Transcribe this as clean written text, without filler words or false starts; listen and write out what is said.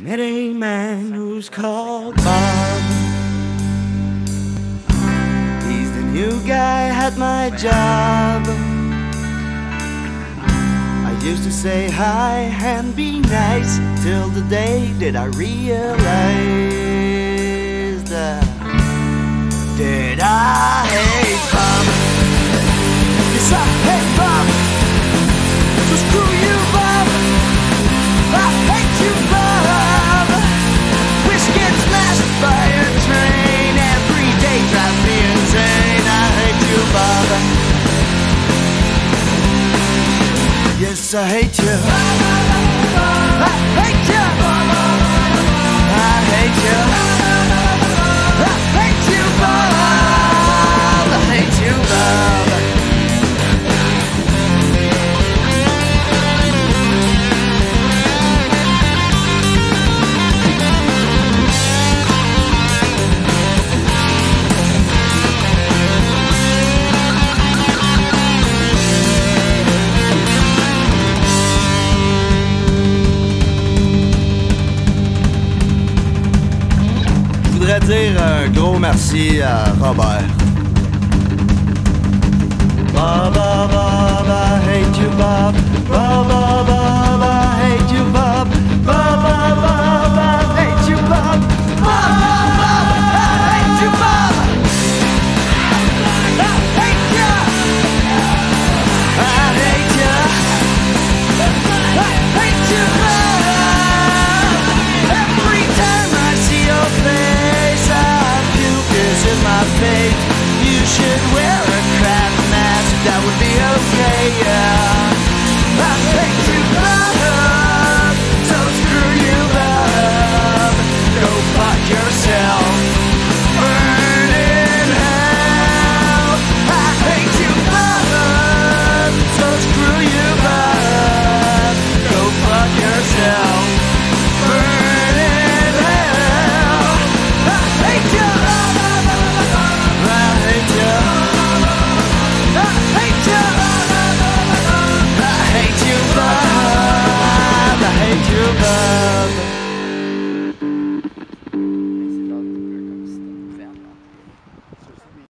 Met a man who's called Bob. He's the new guy at my job. I used to say hi and be nice till the day that I realized that I hate Bob. Yes, I hate Bob. So screw you, Bob. I hate you, Bob. Wish getting smashed by a train every day drives me insane. I hate you, Bob. Yes, I hate you. I hate you. I hate you. I hate you, Bob. I hate you, Bob. Je voudrais dire un gros merci à Robert. Bob, Bob, Bob, I hate you, Bob. Bob, Bob.